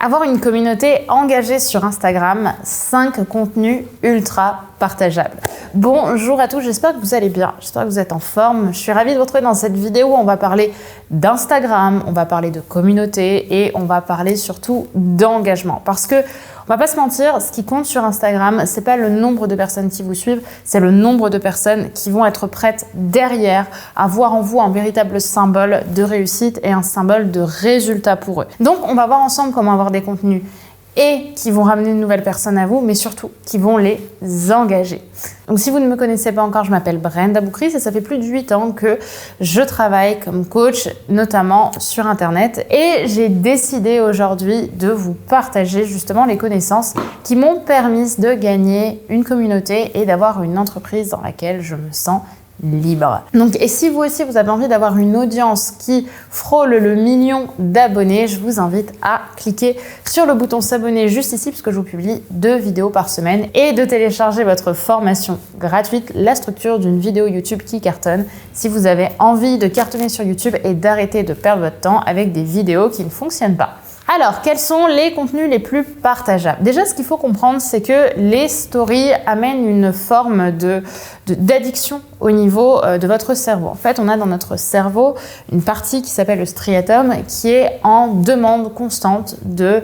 Avoir une communauté engagée sur Instagram, 5 contenus ultra partageables. Bonjour à tous, j'espère que vous allez bien, j'espère que vous êtes en forme. Je suis ravie de vous retrouver dans cette vidéo où on va parler d'Instagram, on va parler de communauté et on va parler surtout d'engagement. Parce que, on va pas se mentir, ce qui compte sur Instagram, c'est pas le nombre de personnes qui vous suivent, c'est le nombre de personnes qui vont être prêtes derrière à voir en vous un véritable symbole de réussite et un symbole de résultat pour eux. Donc, on va voir ensemble comment avoir des contenus et qui vont ramener de nouvelles personnes à vous, mais surtout qui vont les engager. Donc si vous ne me connaissez pas encore, je m'appelle Brenda Boukris et ça fait plus de 8 ans que je travaille comme coach, notamment sur Internet. Et j'ai décidé aujourd'hui de vous partager justement les connaissances qui m'ont permis de gagner une communauté et d'avoir une entreprise dans laquelle je me sens libre. Donc, et si vous aussi vous avez envie d'avoir une audience qui frôle le 1 million d'abonnés, je vous invite à cliquer sur le bouton s'abonner juste ici puisque je vous publie 2 vidéos par semaine et de télécharger votre formation gratuite, la structure d'une vidéo YouTube qui cartonne, si vous avez envie de cartonner sur YouTube et d'arrêter de perdre votre temps avec des vidéos qui ne fonctionnent pas. Alors, quels sont les contenus les plus partageables? Déjà, ce qu'il faut comprendre, c'est que les stories amènent une forme d'addiction au niveau de votre cerveau. En fait, on a dans notre cerveau une partie qui s'appelle le striatum qui est en demande constante de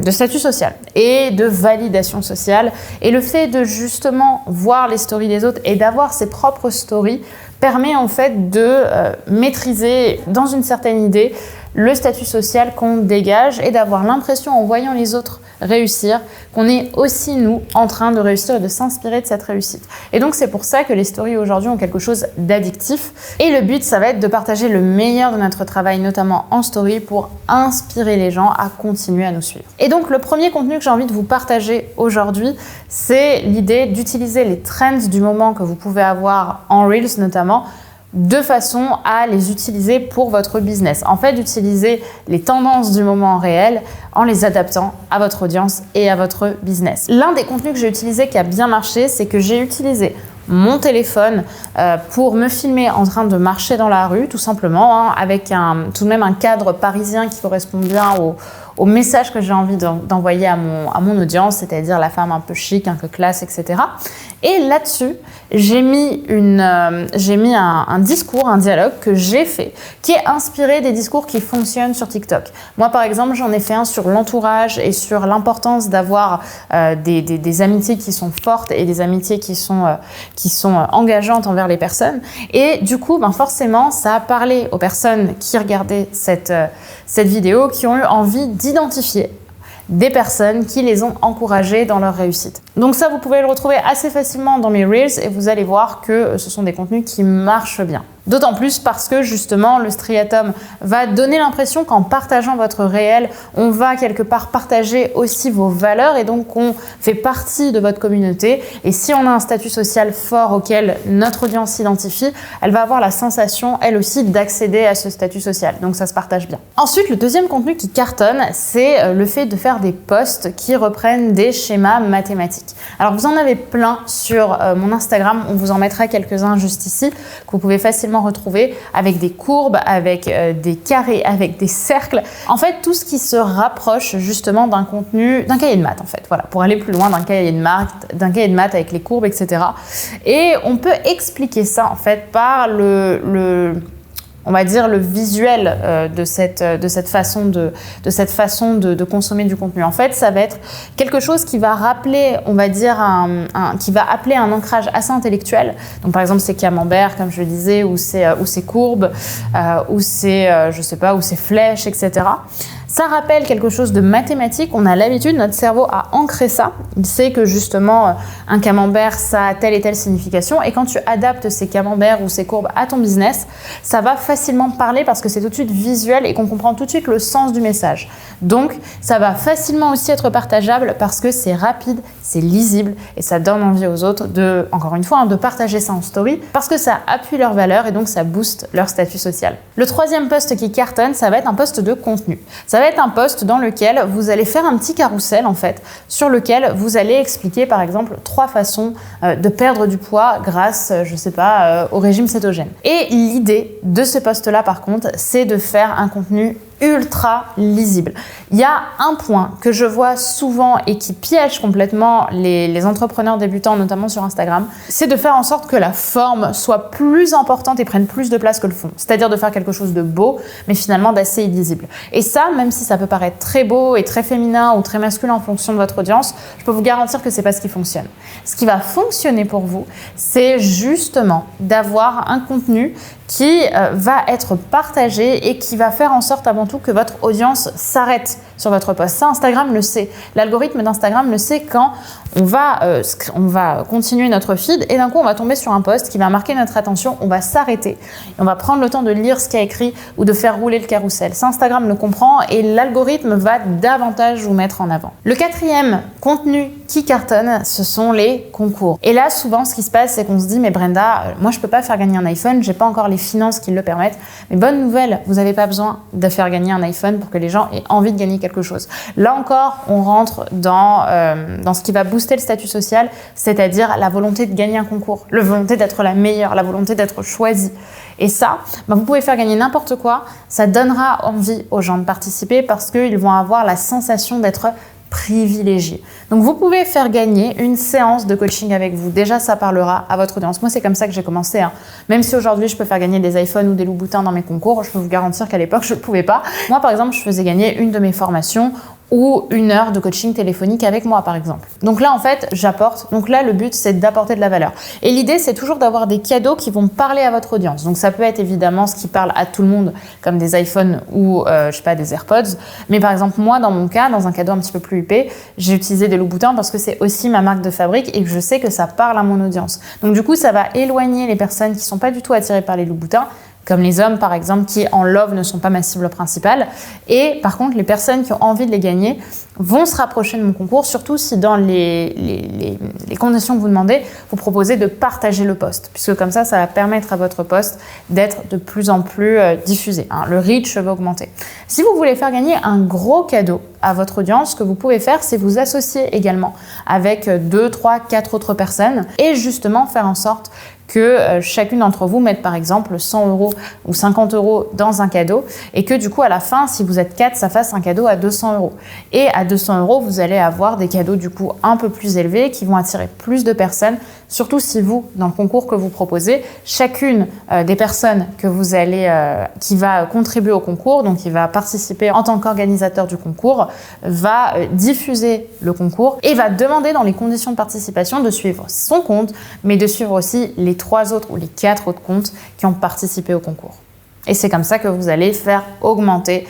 statut social et de validation sociale. Et le fait de justement voir les stories des autres et d'avoir ses propres stories permet en fait de maîtriser dans une certaine idée le statut social qu'on dégage et d'avoir l'impression en voyant les autres réussir qu'on est aussi nous en train de réussir et de s'inspirer de cette réussite. Et donc c'est pour ça que les stories aujourd'hui ont quelque chose d'addictif et le but ça va être de partager le meilleur de notre travail notamment en story pour inspirer les gens à continuer à nous suivre. Et donc le premier contenu que j'ai envie de vous partager aujourd'hui, c'est l'idée d'utiliser les trends du moment que vous pouvez avoir en Reels notamment de façon à les utiliser pour votre business. En fait, d'utiliser les tendances du moment réel en les adaptant à votre audience et à votre business. L'un des contenus que j'ai utilisé qui a bien marché, c'est que j'ai utilisé mon téléphone pour me filmer en train de marcher dans la rue, tout simplement, avec tout de même un cadre parisien qui correspond bien au message que j'ai envie d'envoyer à mon audience, c'est-à-dire la femme un peu chic, un peu classe, etc. Et là-dessus, j'ai mis un discours, un dialogue que j'ai fait, qui est inspiré des discours qui fonctionnent sur TikTok. Moi, par exemple, j'en ai fait un sur l'entourage et sur l'importance d'avoir des amitiés qui sont fortes et des amitiés qui sont engageantes envers les personnes. Et du coup, forcément, ça a parlé aux personnes qui regardaient cette vidéo, qui ont eu envie d'identifier des personnes qui les ont encouragées dans leur réussite. Donc ça, vous pouvez le retrouver assez facilement dans mes Reels et vous allez voir que ce sont des contenus qui marchent bien. D'autant plus parce que justement, le striatum va donner l'impression qu'en partageant votre réel, on va quelque part partager aussi vos valeurs et donc on fait partie de votre communauté. Et si on a un statut social fort auquel notre audience s'identifie, elle va avoir la sensation, elle aussi, d'accéder à ce statut social. Donc ça se partage bien. Ensuite, le deuxième contenu qui cartonne, c'est le fait de faire des posts qui reprennent des schémas mathématiques. Alors vous en avez plein sur mon Instagram, on vous en mettra quelques-uns juste ici, que vous pouvez facilement retrouver avec des courbes, avec des carrés, avec des cercles. En fait, tout ce qui se rapproche justement d'un contenu, d'un cahier de maths en fait. Voilà, pour aller plus loin d'un cahier de maths avec les courbes, etc. Et on peut expliquer ça en fait par on va dire le visuel de cette façon de consommer du contenu. En fait, ça va être quelque chose qui va rappeler, on va dire, qui va appeler un ancrage assez intellectuel. Donc, par exemple, ces camemberts, comme je le disais, ou ces courbes, ou ces, je sais pas, ou ces flèches, etc. Ça rappelle quelque chose de mathématique. On a l'habitude, notre cerveau a ancré ça. Il sait que justement, un camembert, ça a telle et telle signification. Et quand tu adaptes ces camemberts ou ces courbes à ton business, ça va facilement parler parce que c'est tout de suite visuel et qu'on comprend tout de suite le sens du message. Donc, ça va facilement aussi être partageable parce que c'est rapide, c'est lisible et ça donne envie aux autres encore une fois, de partager ça en story parce que ça appuie leurs valeurs et donc ça booste leur statut social. Le troisième post qui cartonne, ça va être un post de contenu. Ça va être un post dans lequel vous allez faire un petit carrousel en fait, sur lequel vous allez expliquer par exemple 3 façons de perdre du poids grâce, je sais pas, au régime cétogène. Et l'idée de ce post-là par contre, c'est de faire un contenu ultra lisible. Il y a un point que je vois souvent et qui piège complètement les entrepreneurs débutants, notamment sur Instagram, c'est de faire en sorte que la forme soit plus importante et prenne plus de place que le fond. C'est-à-dire de faire quelque chose de beau, mais finalement d'assez illisible. Et ça, même si ça peut paraître très beau et très féminin ou très masculin en fonction de votre audience, je peux vous garantir que c'est pas ce qui fonctionne. Ce qui va fonctionner pour vous, c'est justement d'avoir un contenu qui va être partagé et qui va faire en sorte avant tout que votre audience s'arrête sur votre post. Ça, Instagram le sait. L'algorithme d'Instagram le sait quand on va continuer notre feed et d'un coup, on va tomber sur un post qui va marquer notre attention, on va s'arrêter. On va prendre le temps de lire ce qu'il y a écrit ou de faire rouler le carrousel. Ça, Instagram le comprend et l'algorithme va davantage vous mettre en avant. Le quatrième contenu qui cartonne, ce sont les concours. Et là, souvent, ce qui se passe, c'est qu'on se dit, mais Brenda, moi, je peux pas faire gagner un iPhone, j'ai pas encore les finances qui le permettent. Mais bonne nouvelle, vous n'avez pas besoin de faire gagner un iPhone pour que les gens aient envie de gagner quelque chose. Là encore, on rentre dans ce qui va booster le statut social, c'est-à-dire la volonté de gagner un concours, la volonté d'être la meilleure, la volonté d'être choisie. Et ça, vous pouvez faire gagner n'importe quoi, ça donnera envie aux gens de participer parce qu'ils vont avoir la sensation d'être privilégié. Donc vous pouvez faire gagner une séance de coaching avec vous. Déjà, ça parlera à votre audience. Moi, c'est comme ça que j'ai commencé. Même si aujourd'hui, je peux faire gagner des iPhones ou des Louboutins dans mes concours, je peux vous garantir qu'à l'époque, je ne pouvais pas. Moi, par exemple, je faisais gagner une de mes formations ou 1 heure de coaching téléphonique avec moi, par exemple. Donc là, en fait, j'apporte. Donc là, le but, c'est d'apporter de la valeur. Et l'idée, c'est toujours d'avoir des cadeaux qui vont parler à votre audience. Donc ça peut être évidemment ce qui parle à tout le monde, comme des iPhones ou, je sais pas, des AirPods. Mais par exemple, moi, dans mon cas, dans un cadeau un petit peu plus huppé, j'ai utilisé des Louboutins parce que c'est aussi ma marque de fabrique et que je sais que ça parle à mon audience. Donc du coup, ça va éloigner les personnes qui sont pas du tout attirées par les Louboutins, comme les hommes par exemple qui en love ne sont pas ma cible principale. Et par contre, les personnes qui ont envie de les gagner vont se rapprocher de mon concours, surtout si dans les conditions que vous demandez, vous proposez de partager le post, puisque comme ça va permettre à votre post d'être de plus en plus diffusé. Le reach va augmenter. Si vous voulez faire gagner un gros cadeau à votre audience, ce que vous pouvez faire, c'est vous associer également avec 2, 3, 4 autres personnes et justement faire en sorte que chacune d'entre vous mette par exemple 100 € ou 50 € dans un cadeau et que du coup à la fin, si vous êtes 4, ça fasse un cadeau à 200 €. Et à 200 €, vous allez avoir des cadeaux du coup un peu plus élevés qui vont attirer plus de personnes, surtout si vous, dans le concours que vous proposez, chacune des personnes que vous allez, qui va contribuer au concours, donc qui va participer en tant qu'organisateur du concours, va diffuser le concours et va demander dans les conditions de participation de suivre son compte, mais de suivre aussi les 3 autres ou les 4 autres comptes qui ont participé au concours. Et c'est comme ça que vous allez faire augmenter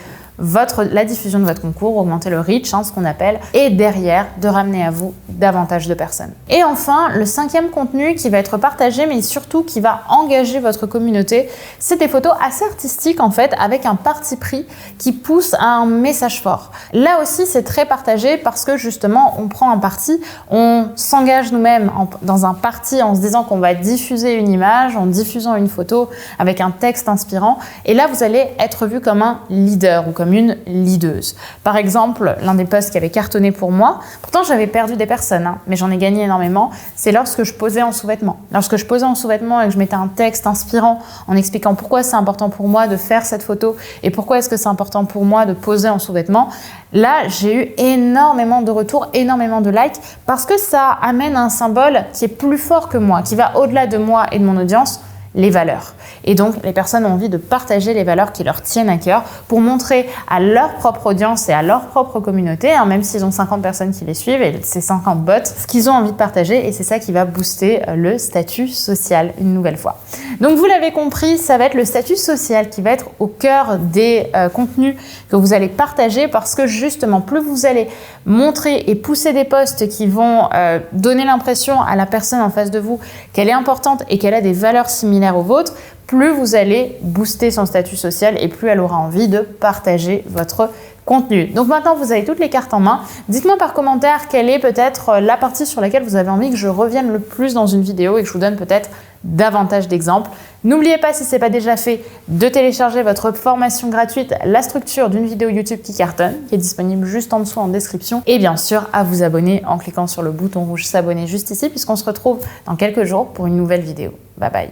la diffusion de votre concours, augmenter le reach, ce qu'on appelle, et derrière, de ramener à vous davantage de personnes. Et enfin, le 5e contenu qui va être partagé, mais surtout qui va engager votre communauté, c'est des photos assez artistiques en fait, avec un parti pris qui pousse à un message fort. Là aussi, c'est très partagé parce que justement, on prend un parti, on s'engage nous-mêmes dans un parti en se disant qu'on va diffuser une image, en diffusant une photo avec un texte inspirant, et là, vous allez être vu comme un leader ou comme une leaduse. Par exemple, l'un des posts qui avait cartonné pour moi, pourtant j'avais perdu des personnes, mais j'en ai gagné énormément, c'est lorsque je posais en sous-vêtements. Lorsque je posais en sous-vêtements et que je mettais un texte inspirant en expliquant pourquoi c'est important pour moi de faire cette photo et pourquoi est-ce que c'est important pour moi de poser en sous-vêtements, là j'ai eu énormément de retours, énormément de likes parce que ça amène un symbole qui est plus fort que moi, qui va au-delà de moi et de mon audience, les valeurs. Et donc, les personnes ont envie de partager les valeurs qui leur tiennent à cœur pour montrer à leur propre audience et à leur propre communauté, même s'ils ont 50 personnes qui les suivent et ces 50 bots, ce qu'ils ont envie de partager et c'est ça qui va booster le statut social une nouvelle fois. Donc, vous l'avez compris, ça va être le statut social qui va être au cœur des contenus que vous allez partager parce que justement, plus vous allez montrer et pousser des posts qui vont donner l'impression à la personne en face de vous qu'elle est importante et qu'elle a des valeurs similaires aux vôtres, plus vous allez booster son statut social et plus elle aura envie de partager votre contenu. Donc maintenant, vous avez toutes les cartes en main. Dites-moi par commentaire quelle est peut-être la partie sur laquelle vous avez envie que je revienne le plus dans une vidéo et que je vous donne peut-être davantage d'exemples. N'oubliez pas, si ce n'est pas déjà fait, de télécharger votre formation gratuite, la structure d'une vidéo YouTube qui cartonne, qui est disponible juste en dessous en description. Et bien sûr, à vous abonner en cliquant sur le bouton rouge s'abonner juste ici, puisqu'on se retrouve dans quelques jours pour une nouvelle vidéo. Bye bye.